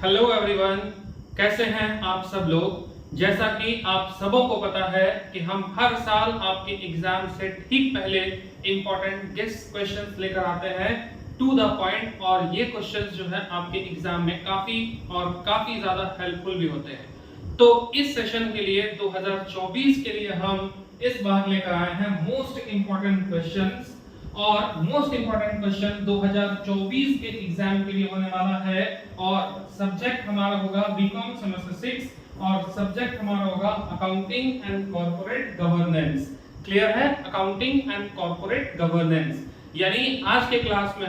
Hello everyone, कैसे हैं आप सब लोग। जैसा कि आप सबों को पता है कि हम हर साल आपके एग्जाम से ठीक पहले इंपॉर्टेंट गेस्ट क्वेश्चंस लेकर आते हैं टू द पॉइंट, और ये क्वेश्चंस जो है आपके एग्जाम में काफी ज्यादा हेल्पफुल भी होते हैं। तो इस सेशन के लिए 2024 के लिए हम इस बार लेकर आए हैं मोस्ट इंपॉर्टेंट क्वेश्चंस, और मोस्ट इंपॉर्टेंट क्वेश्चन 2024 के एग्जाम के लिए होने वाला है। और सब्जेक्ट हमारा होगा बीकॉम सेमेस्टर 6 और सब्जेक्ट हमारा होगा accounting and corporate governance. Clear है? अकाउंटिंग एंड कॉर्पोरेट गवर्नेंस, यानी आज के क्लास में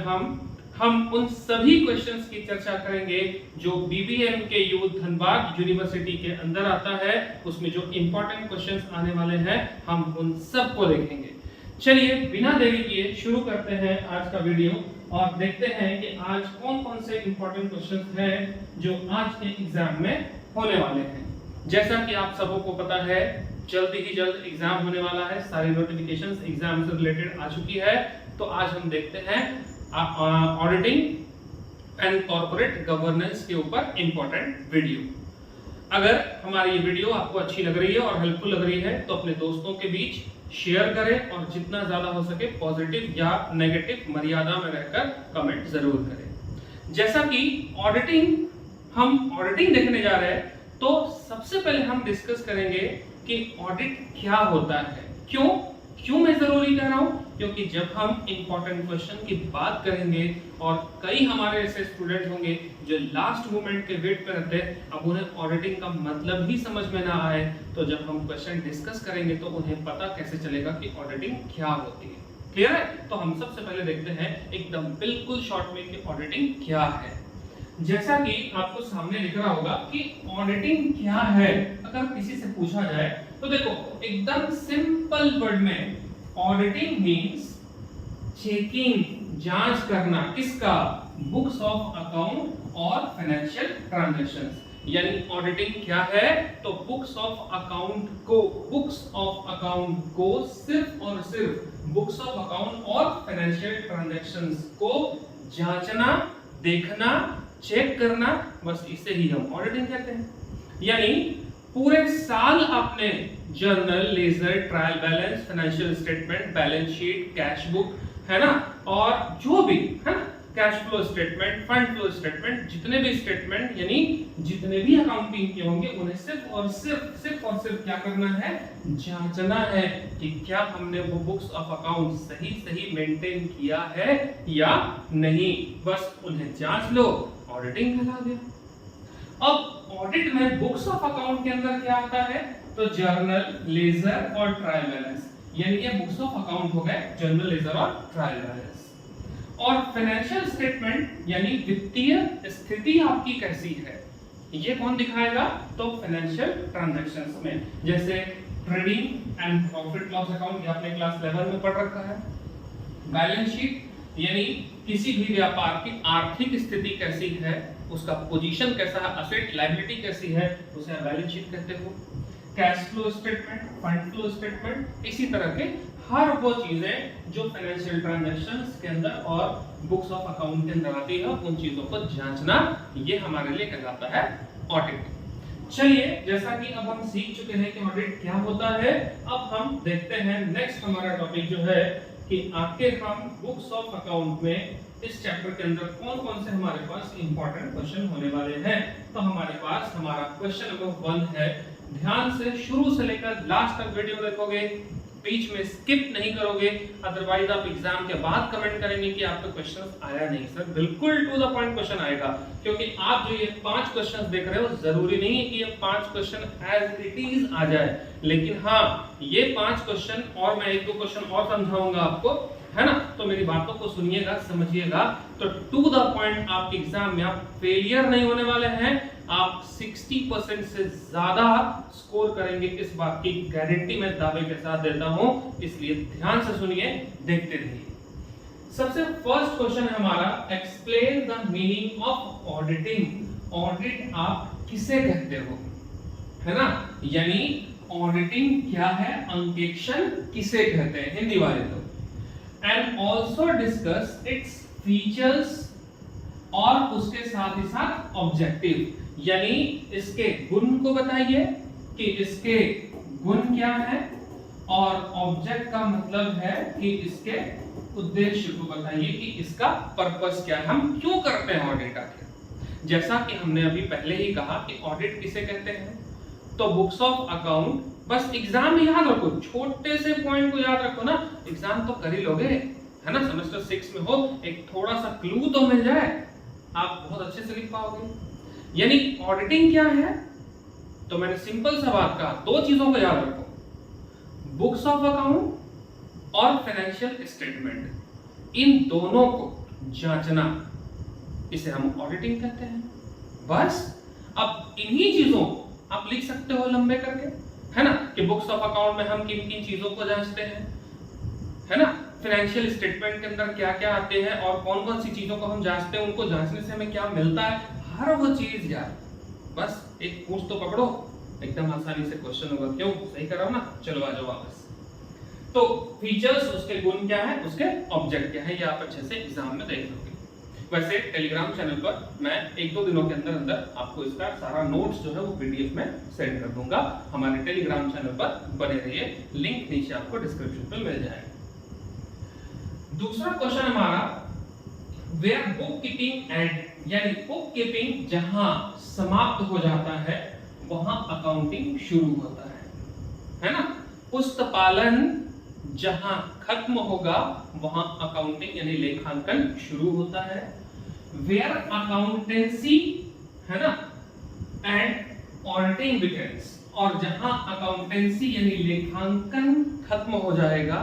हम उन सभी क्वेश्चंस की चर्चा करेंगे जो बीबीएम के यू धनबाद यूनिवर्सिटी के अंदर आता है। उसमें जो इंपॉर्टेंट क्वेश्चंस आने वाले हैं हम उन सब को देखेंगे। चलिए बिना देरी किए शुरू करते हैं आज का वीडियो और देखते हैं कि आज कौन कौन से इंपॉर्टेंट क्वेश्चंस हैं जो आज के एग्जाम में होने वाले हैं। जैसा कि आप सबों को पता है जल्द ही जल्द एग्जाम होने वाला है, सारी नोटिफिकेशंस एग्जाम से रिलेटेड आ चुकी है। तो आज हम देखते हैं ऑडिटिंग एंड कॉर्पोरेट गवर्नेंस के ऊपर इंपॉर्टेंट वीडियो। अगर हमारी ये वीडियो आपको अच्छी लग रही है और हेल्पफुल लग रही है तो अपने दोस्तों के बीच शेयर करें और जितना ज्यादा हो सके पॉजिटिव या नेगेटिव मर्यादा में रहकर कमेंट जरूर करें। जैसा कि हम ऑडिटिंग देखने जा रहे हैं, तो सबसे पहले हम डिस्कस करेंगे कि ऑडिट क्या होता है। क्यों मैं जरूरी कह रहा हूं? क्योंकि जब हम इंपॉर्टेंट क्वेश्चन की बात करेंगे और कई हमारे ऐसे स्टूडेंट होंगे जो लास्ट मोमेंट के वेट पे रहते हैं, अब उन्हें ऑडिटिंग का मतलब ही समझ में ना आए, तो जब हम क्वेश्चन डिस्कस करेंगे तो उन्हें पता कैसे चलेगा कि ऑडिटिंग क्या होती है। क्लियर है? तो हम सबसे पहले देखते हैं एकदम बिल्कुल शॉर्ट में कि ऑडिटिंग क्या है। जैसा कि आपको सामने लिख रहा होगा कि ऑडिटिंग क्या है, अगर किसी से पूछा जाए तो देखो एकदम सिंपल वर्ड में ऑडिटिंग मींस चेकिंग, जांच करना। किसका? बुक्स ऑफ अकाउंट और फाइनेंशियल ट्रांजैक्शंस। यानी ऑडिटिंग क्या है? तो बुक्स ऑफ अकाउंट को सिर्फ और सिर्फ बुक्स ऑफ अकाउंट और फाइनेंशियल ट्रांजैक्शंस को जांचना, देखना, चेक करना, बस इसे ही हम ऑडिटिंग कहते हैं। यानी पूरे साल आपने journal, ledger, trial balance, financial statement, balance sheet, cash book, है ना, और जो भी है ना, cash flow statement, fund flow statement, जितने भी स्टेटमेंट यानी जितने भी अकाउंटिंग के होंगे उन्हें सिर्फ और सिर्फ क्या करना है? जांचना है कि क्या हमने वो बुक्स ऑफ अकाउंट सही मेंटेन किया है या नहीं। बस उन्हें जांच लो, ऑडिटिंग कहला गया। अब ऑडिट में बुक्स ऑफ अकाउंट के अंदर क्या आता है? तो जर्नल, लेजर और ट्रायल बैलेंस, यानी ये बुक्स ऑफ अकाउंट हो गए, जर्नल, लेजर और ट्रायल बैलेंस। और फाइनेंशियल स्टेटमेंट यानी वित्तीय स्थिति आपकी कैसी है, ये कौन दिखाएगा? तो फाइनेंशियल ट्रांजैक्शंस में, जैसे trading and profit loss account, ये आपने क्लास 11 में पढ़ रखा है। बैलेंस शीट यानी किसी भी व्यापार की आर्थिक स्थिति कैसी है, उसका पोजीशन कैसा है, असेट लायबिलिटी कैसी है, उसे बैलेंस शीट कहते हो। Cash flow statement, fund flow statement, इसी तरह के हर वो चीजें जो फाइनेंशियल ट्रांजैक्शंस के अंदर और बुक्स ऑफ अकाउंट के अंदर आती है, उन चीजों को जांचना, ये हमारे लिए कहलाता है ऑडिट। चलिए, जैसा कि अब हम सीख चुके हैं कि ऑडिट क्या होता है, अब हम देखते हैं नेक्स्ट हमारा टॉपिक जो है कि आखिर हम बुक्स ऑफ अकाउंट में इस चैप्टर के अंदर कौन-कौन से हमारे पास इंपॉर्टेंट क्वेश्चन होने वाले हैं। तो हमारे पास हमारा क्वेश्चन नंबर 1 है। ध्यान से शुरू से लेकर लास्ट तक वीडियो देखोगे, बीच में स्किप नहीं करोगे, अदरवाइज आप एग्जाम के बाद कमेंट करेंगे कि आपका क्वेश्चन आया नहीं। सर बिल्कुल टू द पॉइंट क्वेश्चन आएगा, क्योंकि आप जो ये 5 क्वेश्चंस देख रहे हो, जरूरी नहीं है कि ये 5 क्वेश्चन एज इट इज आ जाए, लेकिन हाँ ये 5 क्वेश्चन और मैं 1-2 क्वेश्चन और समझाऊंगा आपको, है ना। तो मेरी बातों को सुनिएगा, समझिएगा, तो टू द पॉइंट आपके एग्जाम में आप फेलियर नहीं होने वाले हैं, आप 60% से ज्यादा स्कोर करेंगे, इस बात की गारंटी मैं दावे के साथ देता हूं। इसलिए ध्यान से सुनिए, देखते रहिए। सबसे फर्स्ट क्वेश्चन है हमारा, explain the meaning of auditing. Audit आप किसे कहते हो, है ना, यानी ऑडिटिंग क्या है, अंकेक्षण किसे कहते हैं, हिंदी वाले लोग। And also discuss its features और उसके साथ ही साथ ऑब्जेक्टिव, यानी इसके गुण को बताइए कि इसके गुण क्या है, और ऑब्जेक्ट का मतलब है कि इसके उद्देश्य को बताइए कि इसका पर्पस क्या है, हम क्यों करते हैं ऑडिट आखिर। जैसा कि हमने अभी पहले ही कहा कि ऑडिट किसे कहते हैं, तो बुक्स ऑफ अकाउंट, बस एग्जाम में याद रखो, छोटे से पॉइंट को याद रखो ना, एग्जाम तो कर ही लोगे, है ना, सेमेस्टर 6 में हो, एक थोड़ा सा क्लू तो मिल जाए, आप बहुत अच्छे से लिख पाओगे। यानी ऑडिटिंग क्या है, तो मैंने सिंपल सा बात कहा, दो चीजों को याद रखो, बुक्स ऑफ अकाउंट और फाइनेंशियल स्टेटमेंट, इन दोनों को जांचना, इसे हम ऑडिटिंग कहते हैं। बस अब इन्हीं चीजों को आप लिख सकते हो लंबे करके, है ना, कि बुक्स ऑफ अकाउंट में हम किन किन चीजों को जांचते हैं, है ना, फाइनेंशियल स्टेटमेंट के अंदर क्या क्या आते हैं और कौन कौन सी चीजों को हम जांचते हैं, उनको जांचने से हमें क्या मिलता है, हर वो चीज यार, बस एक पूछ तो पकड़ो, एकदम आसानी से क्वेश्चन होगा। क्यों, सही कर रहा हूं ना, चलो आ जाओ वापस। तो फीचर्स, उसके गुण क्या है, उसके ऑब्जेक्ट क्या है, ये आप अच्छे से एग्जाम में देख लोगे। वैसे टेलीग्राम चैनल पर मैं 1-2 दिनों के अंदर अंदर आपको इसका सारा नोट्स जो है वो पीडीएफ में सेंड कर दूंगा, हमारे टेलीग्राम चैनल पर बने रहिए, लिंक नीचे आपको डिस्क्रिप्शन में मिल जाएगा। दूसरा क्वेश्चन हमारा, वेयर बुक कीपिंग एंड, यानी बुक कीपिंग जहां समाप्त हो जाता है वहां अकाउंटिंग शुरू होता है ना, पुस्तपालन जहां खत्म होगा वहां अकाउंटिंग यानी लेखांकन शुरू होता है। वेयर अकाउंटेंसी, है ना, एंड ऑडिटिंग बिगिंस, और जहां अकाउंटेंसी यानी लेखांकन खत्म हो जाएगा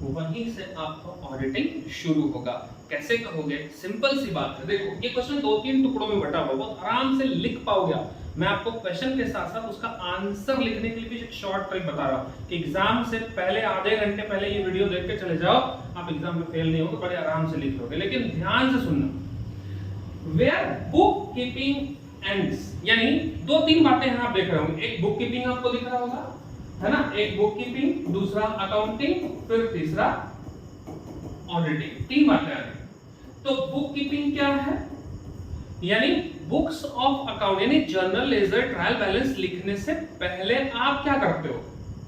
वहीं से आपको ऑडिटिंग शुरू होगा। कैसे कहोगे, सिंपल सी बात है, देखो ये क्वेश्चन 2-3 टुकड़ों में बटा हुआ, बहुत आराम से लिख पाओगे आप। मैं आपको क्वेश्चन के साथ साथ उसका आंसर लिखने के लिए भी एक शॉर्ट ट्रिक बता रहा हूं कि एग्जाम से पहले आधे घंटे पहले ये वीडियो देख के चले जाओ, आप एग्जाम में फेल नहीं होगे, बड़े आराम से लिख लोगे। लेकिन ध्यान से सुनना, वेयर बुक कीपिंग एंड्स, यानी 2-3 बातें यहां आप देख रहे होंगे, एक बुक कीपिंग आपको दिख रहा होगा, है ना, एक बुक कीपिंग, दूसरा अकाउंटिंग, फिर तीसरा ऑडिटिंग, 3 बातें आ रही। तो बुक कीपिंग क्या है, यानी बुक्स ऑफ अकाउंट, यानी जर्नल लेजर ट्रायल बैलेंस लिखने से पहले आप क्या करते हो,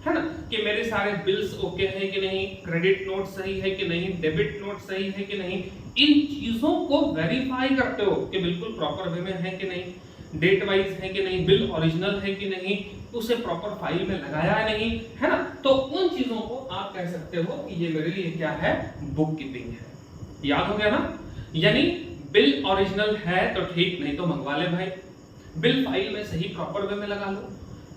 है ना, कि मेरे सारे बिल्स ओके हैं कि नहीं, क्रेडिट नोट सही है कि नहीं, डेबिट नोट सही है कि नहीं, इन चीजों को वेरीफाई करते हो कि बिल्कुल प्रॉपर वे में है कि नहीं, डेट वाइज है कि नहीं, बिल ओरिजिनल है कि नहीं, उसे प्रॉपर फाइल में लगाया है नहीं, है ना, तो उन चीजों को आप कह सकते हो कि ये मेरे लिए क्या है, बुक कीपिंग है। याद हो गया ना, यानी बिल ओरिजिनल है तो ठीक, नहीं तो मंगवा ले भाई, बिल फाइल में सही प्रॉपर वे में लगा लो,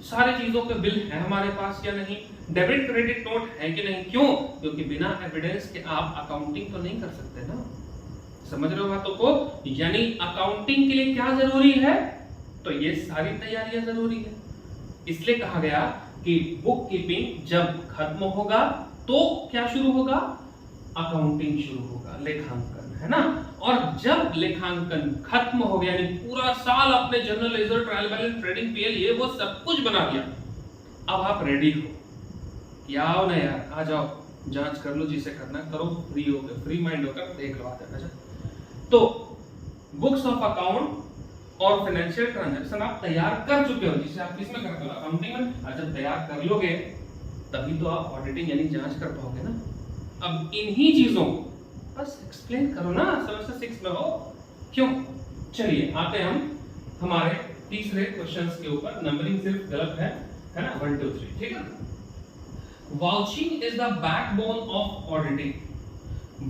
सारी चीजों के बिल है हमारे पास या नहीं, डेबिट क्रेडिट नोट है कि नहीं, क्यों, क्योंकि बिना एविडेंस के आप अकाउंटिंग तो नहीं कर सकते ना, समझ रहे हो बातों को। यानी अकाउंटिंग के लिए क्या जरूरी है, तो ये सारी तैयारियां जरूरी है, इसलिए कहा गया कि बुक कीपिंग जब खत्म होगा तो क्या शुरू होगा, अकाउंटिंग शुरू होगा, लेखांकन, है ना, और जब लेखांकन खत्म हो गया, यानी पूरा साल आपने journal ledger trial balance trading PL ये वो सब कुछ बना दिया, अब आप रेडी हो, या आओ ना यार, आ जाओ, जांच कर लो, जिसे करना करो, फ्री होकर, फ्री माइंड होकर देख लो आते। तो बुक्स ऑफ अकाउंट और फाइनेंशियल ट्रांजैक्शन आप तैयार कर चुके हो, जिसे आप किसमें करते हो, अकाउंटिंग में, और जब तैयार कर लोगे तभी तो आप ऑडिटिंग यानी जांच कर पाओगे ना। अब इन्हीं चीजों को बस एक्सप्लेन करो ना, सेमेस्टर 6 में हो, क्यों। चलिए आते हम हमारे तीसरे क्वेश्चंस के ऊपर, नंबरिंग सिर्फ गलत है ना, 1 2 3, ठीक है। Vouching is the backbone of auditing,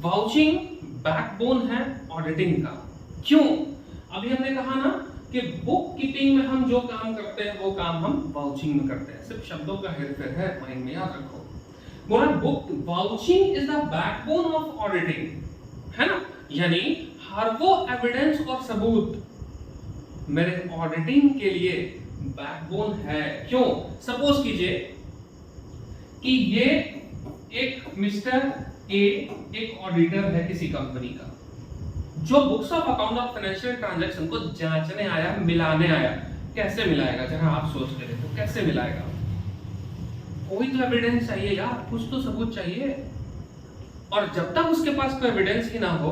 vouching backbone है ऑडिटिंग का, क्यों, अभी हमने कहा ना कि बुक कीपिंग में हम जो काम करते हैं वो काम हम वाउचिंग में करते हैं, सिर्फ शब्दों का हेरफेर है, माइंड में याद रखो। बोला book vouching is the backbone of auditing, है ना, यानी हर वो एविडेंस और सबूत मेरे ऑडिटिंग के लिए बैकबोन है, क्यों। सपोज कीजिए कि ये एक मिस्टर ए एक ऑडिटर है किसी कंपनी का, जो books of account of financial transaction को जांचने आया, मिलाने आया। कैसे मिलाएगा, जहां आप सोच के देखो कैसे मिलाएगा, कोई तो एविडेंस चाहिए यार, कुछ तो सबूत चाहिए, और जब तक उसके पास कोई एविडेंस ही ना हो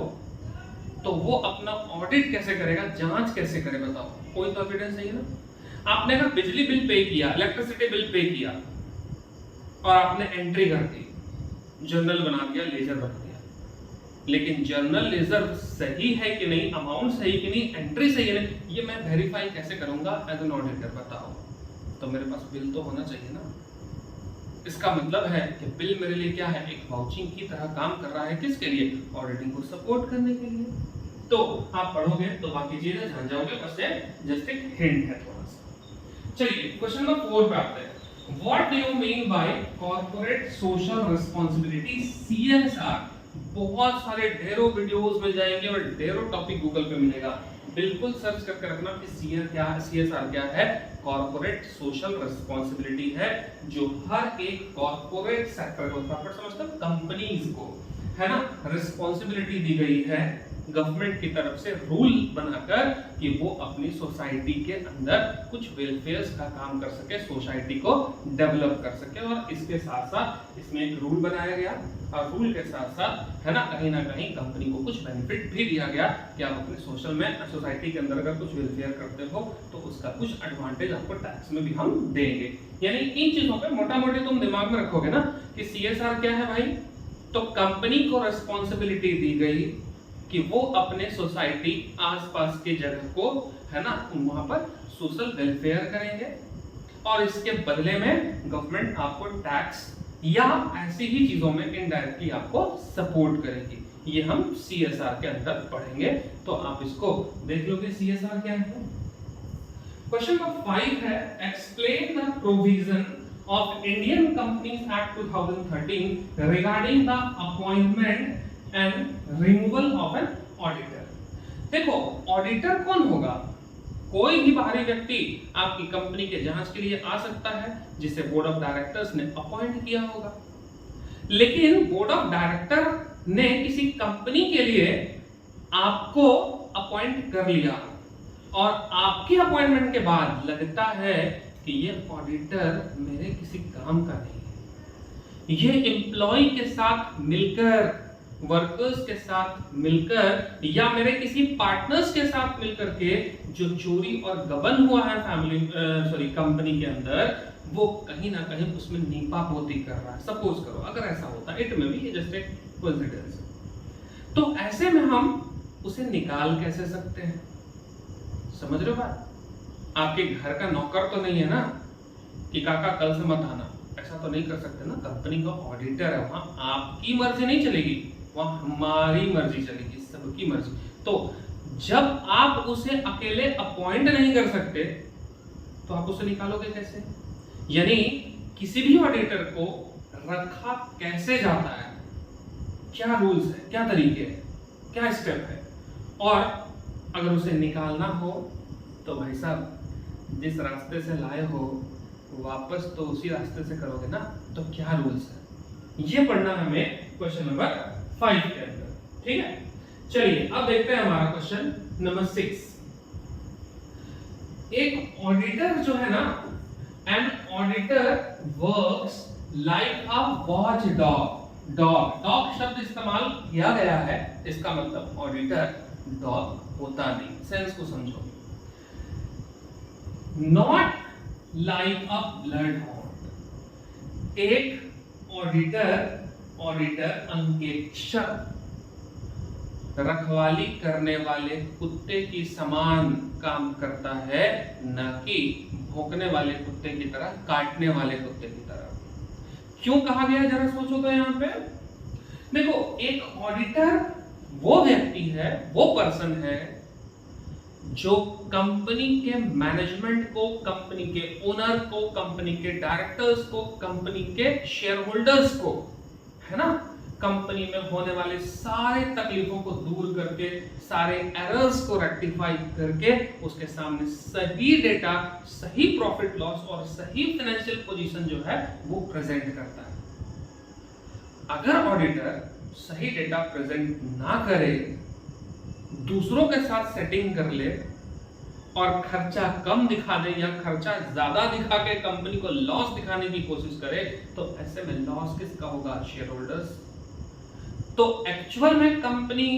तो वो अपना ऑडिट कैसे करेगा, जांच कैसे करे बताओ, कोई तो एविडेंस नहीं है ना। आपने अगर बिजली बिल पे किया, इलेक्ट्रिसिटी बिल पे किया और आपने एंट्री कर दी, जर्नल बना दिया, लेजर बना दिया, लेकिन जर्नल लेजर सही है कि नहीं, अमाउंट सही कि नहीं, एंट्री सही है नहीं, ये मैं वेरीफाई कैसे करूंगा एज एन ऑडिटर बताओ। तो मेरे पास बिल तो होना चाहिए ना। इसका मतलब है कि बिल मेरे लिए क्या है, एक वाउचिंग की तरह काम कर रहा है, किसके लिए, ऑडिटिंग को सपोर्ट करने के लिए। तो आप पढ़ोगे तो बाकी चीजें जान जाओगे, बस ये जस्ट एक हिंट है थोड़ा सा। चलिए क्वेश्चन नंबर 4 पे आते हैं। What do you mean by corporate social responsibility, CSR। बहुत सारे ढेरों वीडियोस मिल जाएंगे और ढेरों टॉपिक गूगल पे मिलेगा, बिल्कुल सर्च करके रखना कि CSR क्या है। कॉर्पोरेट सोशल रिस्पांसिबिलिटी है जो हर एक कॉर्पोरेट सेक्टर को, कॉर्पोरेट समझते हो कंपनीज को, है ना, रिस्पांसिबिलिटी दी गई है गवर्नमेंट की तरफ से रूल बनाकर कि वो अपनी सोसाइटी के अंदर कुछ वेलफेयर का काम कर सके, सोसाइटी को डेवलप कर सके। और इसके साथ साथ इसमें एक रूल बनाया गया और रूल के साथ साथ, है ना कहीं कंपनी को कुछ बेनिफिट भी दिया गया कि आप अपने सोशल में, सोसाइटी के अंदर अगर कुछ वेलफेयर करते हो तो उसका कुछ एडवांटेज आपको टैक्स में भी हम देंगे। यानी इन चीजों पे मोटा मोटी तुम दिमाग में रखोगे ना कि CSR क्या है भाई, तो कंपनी को रिस्पांसिबिलिटी दी गई कि वो अपने सोसाइटी आसपास के जगह को, है ना, वहां पर सोशल वेलफेयर करेंगे और इसके बदले में गवर्नमेंट आपको टैक्स या ऐसी ही चीजों में इनडायरेक्टली आपको सपोर्ट करेगी। ये हम CSR के अंदर पढ़ेंगे, तो आप इसको देख लोगे CSR क्या है। क्वेश्चन नंबर 5 है, explain the provision of Indian Companies Act 2013 regarding the appointment and removal of an auditor। देखो ऑडिटर कौन होगा, कोई भी बाहरी व्यक्ति आपकी कंपनी के जांच के लिए आ सकता है जिसे बोर्ड ऑफ डायरेक्टर्स ने अपॉइंट किया होगा। लेकिन बोर्ड ऑफ डायरेक्टर ने किसी कंपनी के लिए आपको अपॉइंट कर लिया और आपके अपॉइंटमेंट के बाद लगता है कि ये ऑडिटर मेरे किसी काम का नहीं है, ये एम्प्लॉय के साथ मिलकर, वर्कर्स के साथ मिलकर या मेरे किसी पार्टनर्स के साथ मिलकर के जो चोरी और गबन हुआ है कंपनी के अंदर, वो कहीं ना कहीं उसमें नीपापोती कर रहा है। सपोज करो अगर ऐसा होता, इट में भी ये जस्ट एक कोइंसिडेंस, तो ऐसे में हम उसे निकाल कैसे सकते हैं, समझ रहे हो बात। आपके घर का नौकर तो नहीं है ना कि काका कल से मत आना, ऐसा तो नहीं कर सकते ना। कंपनी का ऑडिटर है, वहां आपकी मर्जी नहीं चलेगी, वहां हमारी मर्जी चलेगी, सबकी मर्जी। तो जब आप उसे अकेले अपॉइंट नहीं कर सकते तो आप उसे निकालोगे कैसे। यानी किसी भी ऑडिटर को रखा कैसे जाता है, क्या रूल्स है, क्या तरीके है, क्या स्टेप है, और अगर उसे निकालना हो तो भाई साहब जिस रास्ते से लाए हो वापस तो उसी रास्ते से करोगे ना, तो क्या रूल्स है, ये पढ़ना हमें क्वेश्चन नंबर 5 के अंदर, ठीक है। चलिए अब देखते हैं हमारा क्वेश्चन नंबर 6। एक ऑडिटर जो है ना, an auditor works like a watch dog. Dog शब्द इस्तेमाल किया गया है, इसका मतलब ऑडिटर डॉग होता नहीं, सेंस को समझो। Not like a blood horned, एक ऑडिटर अंकेक्षक, रखवाली करने वाले कुत्ते की समान काम करता है, न कि भौंकने वाले कुत्ते की तरह, काटने वाले कुत्ते की तरह। क्यों कहा गया जरा सोचो तो यहाँ पे देखो, एक ऑडिटर वो व्यक्ति है, वो पर्सन है जो कंपनी के मैनेजमेंट को, कंपनी के ओनर को, कंपनी के डायरेक्टर्स को, कंपनी के शेयर होल्डर्स को, है ना, कंपनी में होने वाले सारे तकलीफों को दूर करके, सारे एरर्स को रेक्टिफाई करके उसके सामने सही डेटा, सही प्रॉफिट लॉस और सही फाइनेंशियल पोजीशन जो है वो प्रेजेंट करता है। अगर ऑडिटर सही डेटा प्रेजेंट ना करे, दूसरों के साथ सेटिंग कर ले और खर्चा कम दिखा दे या खर्चा ज्यादा दिखा के कंपनी को लॉस दिखाने की कोशिश करे, तो ऐसे में लॉस किसका होगा, शेयर होल्डर्स। तो एक्चुअल में कंपनी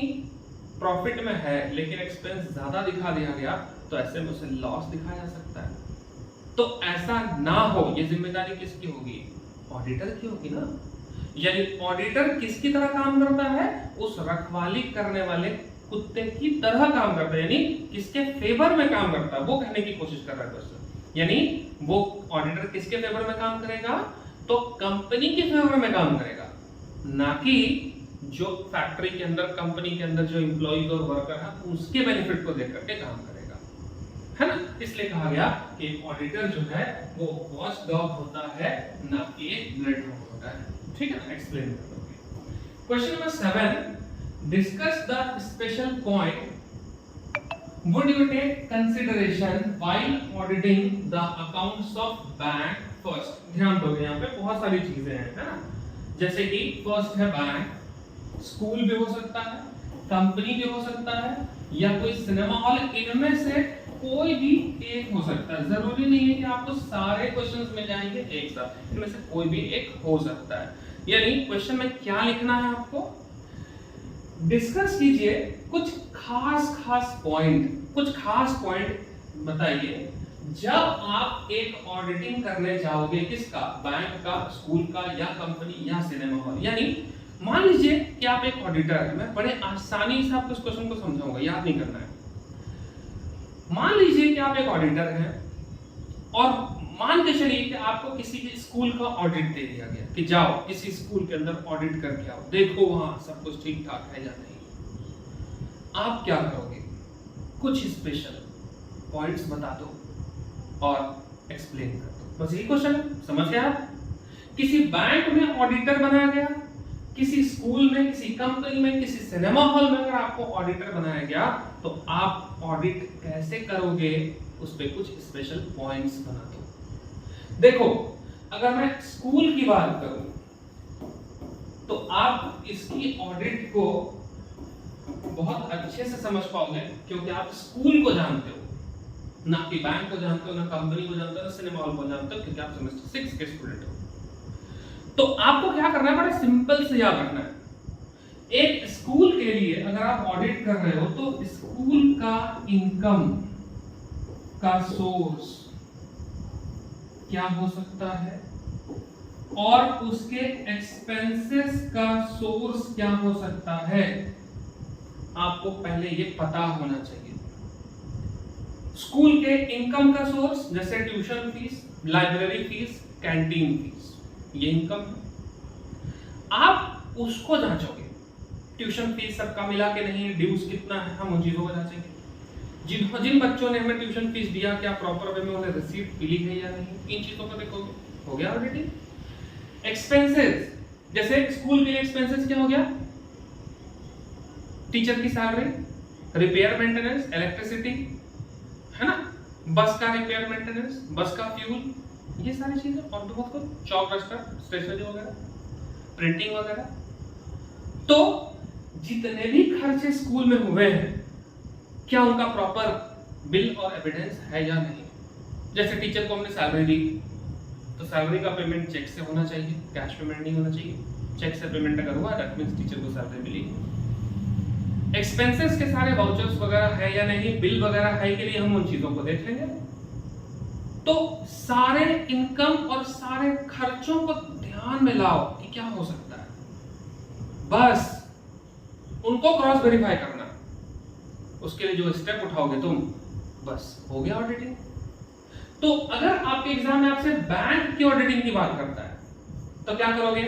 प्रॉफिट में है लेकिन एक्सपेंस ज्यादा दिखा दिया गया तो ऐसे में उसे लॉस दिखाया जा सकता है। तो ऐसा ना हो, ये जिम्मेदारी किसकी होगी? ऑडिटर की होगी ना। यानी ऑडिटर किसकी तरह काम करता है? उस रखवाली करने वाले कुत्ते की तरह काम करता है, यानी किसके फेवर में काम करता है वो कहने की कोशिश कर रहा है क्वेश्चन। यानी वो ऑडिटर किसके फेवर में काम करेगा? तो कंपनी के फेवर में काम करेगा, ना कि जो फैक्ट्री के अंदर, कंपनी के अंदर जो एम्प्लॉइज और वर्कर है उसके बेनिफिट को देख करके काम करेगा, है ना। इसलिए कहा गया कि ऑडिटर जो है वो वॉच डॉग होता है, ना कि ब्लड डॉग होता है। ठीक है ना, एक्सप्लेन कर दोगे। Question number 7, discuss the special point would you take consideration while auditing the accounts of bank first। ध्यान दोगे, यहाँ पे बहुत सारी चीजें हैं, है ना। जैसे कि फर्स्ट है बैंक, स्कूल भी हो सकता है, कंपनी भी हो सकता है, या कोई सिनेमा हॉल, इनमें से कोई भी एक हो सकता है। जरूरी नहीं है कि आपको सारे क्वेश्चंस मिल जाएंगे एक साथ, इनमें से कोई भी एक हो सकता है। यानी क्वेश्चन में क्या लिखना है आपको? डिस्कस कीजिए कुछ खास पॉइंट बताइए जब आप एक ऑडिटिंग करने जाओगे, किसका? बैंक का, स्कूल का, या कंपनी, या सिनेमा हॉल। यानी मान लीजिए कि आप एक ऑडिटर हैं, मैं बड़े आसानी से आपको इस क्वेश्चन को समझाऊंगा, याद नहीं करना है। मान लीजिए कि आप एक ऑडिटर हैं और मान के चलिए कि आपको किसी के स्कूल का ऑडिट दे दिया गया कि जाओ किसी स्कूल के अंदर ऑडिट करके आओ, देखो वहां सब कुछ ठीक ठाक है या नहीं। आप क्या करोगे? कुछ स्पेशल पॉइंट्स बता दो और एक्सप्लेन कर दो, बस यही क्वेश्चन है। समझ गए आप? किसी बैंक में ऑडिटर बनाया गया, किसी स्कूल में, किसी कंपनी में, किसी सिनेमा हॉल में अगर आपको ऑडिटर बनाया गया तो आप ऑडिट कैसे करोगे, उस पे कुछ स्पेशल पॉइंट्स बना दो। देखो, अगर मैं स्कूल की बात करूं तो आप इसकी ऑडिट को बहुत अच्छे से समझ पाओगे क्योंकि आप स्कूल को जानते हो, ना कि बैंक को जानते हो, ना कंपनी को जानते हो, ना सिनेमा हॉल को जानते हो, क्योंकि आप सेमेस्टर 6 के स्टूडेंट हो। तो आपको क्या करना है? बड़ा सिंपल से याद रखना है। एक स्कूल के लिए अगर आप ऑडिट कर रहे हो तो स्कूल का इनकम का सोर्स क्या हो सकता है और उसके एक्सपेंसेस का सोर्स क्या हो सकता है, आपको पहले ये पता होना चाहिए। स्कूल के इनकम का सोर्स जैसे tuition fees, library fees, canteen fees, ये इनकम है। आप उसको जांचोगे, ट्यूशन फीस सबका मिला के नहीं, ड्यूज कितना है, हम उन चीजों को जांचेंगे। जिन बच्चों ने हमें ट्यूशन फीस दिया क्या प्रॉपर वे में उन्हें रिसीप्ट मिली है या नहीं, इन चीजों को देखोगे। हो गया ऑडिटिंग। एक्सपेंसेस, जैसे स्कूल के एक्सपेंसेस क्या हो गया? टीचर की सैलरी, रिपेयर मेंटेनेंस, इलेक्ट्रिसिटी, है ना, बस का रिपेयर मेंटेनेंस, बस का फ्यूल, ये सारी चीजें, और भी बहुत कुछ, चौक रजिस्टर, स्टेशनरी वगैरह, प्रिंटिंग वगैरह। तो जितने भी खर्चे स्कूल में हुए हैं क्या उनका प्रॉपर बिल और एविडेंस है या नहीं। जैसे टीचर को हमने सैलरी दी तो सैलरी का पेमेंट चेक से होना चाहिए, कैश पेमेंट नहीं होना चाहिए। चेक से पेमेंट अगर हुआ दैट मींस टीचर को सैलरी मिली। एक्सपेंसेस के सारे वाउचर्स वगैरह है या नहीं, बिल वगैरह है के लिए हम उन चीजों को देख लेंगे। तो सारे इनकम और सारे खर्चों को ध्यान में लाओ कि क्या हो सकता है, बस उनको क्रॉस वेरीफाई करना। उसके लिए जो स्टेप उठाओगे तुम, बस हो गया ऑडिटिंग। तो अगर आपके एग्जाम में आपसे बैंक की ऑडिटिंग की बात करता है तो क्या करोगे?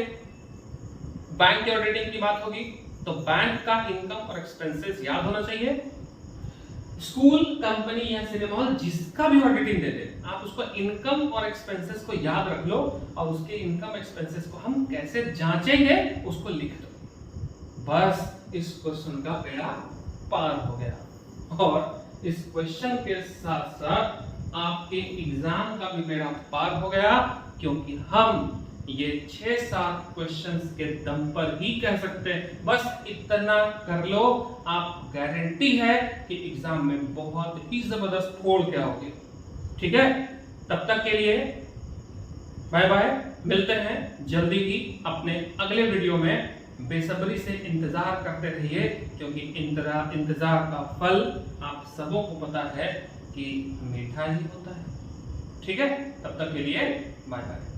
बैंक की ऑडिटिंग की बात होगी तो बैंक का इनकम और एक्सपेंसेस याद होना चाहिए। स्कूल, कंपनी या सिनेमा हॉल जिसका भी ऑडिटिंग दे दे, आप उसको इनकम और एक्सपेंसेस को याद रख लो और उसके इनकम एक्सपेंसेस को हम कैसे जांचेंगे उसको लिख दो। बस इस क्वेश्चन का बेड़ा पार हो गया और इस क्वेश्चन के साथ साथ आपके एग्जाम का भी बेड़ा पार हो गया, क्योंकि हम ये 6-7 क्वेश्चंस के दम पर ही कह सकते हैं। बस इतना कर लो, आप गारंटी है कि एग्जाम में बहुत ही जबरदस्त फोड़ के आओगे। ठीक है, तब तक के लिए बाय बाय, मिलते हैं जल्दी ही अपने अगले वीडियो में। बेसब्री से इंतजार करते रहिए, क्योंकि इंतजार का फल आप सबों को पता है कि मीठा ही होता है। ठीक है, तब तक के लिए बाय बाय।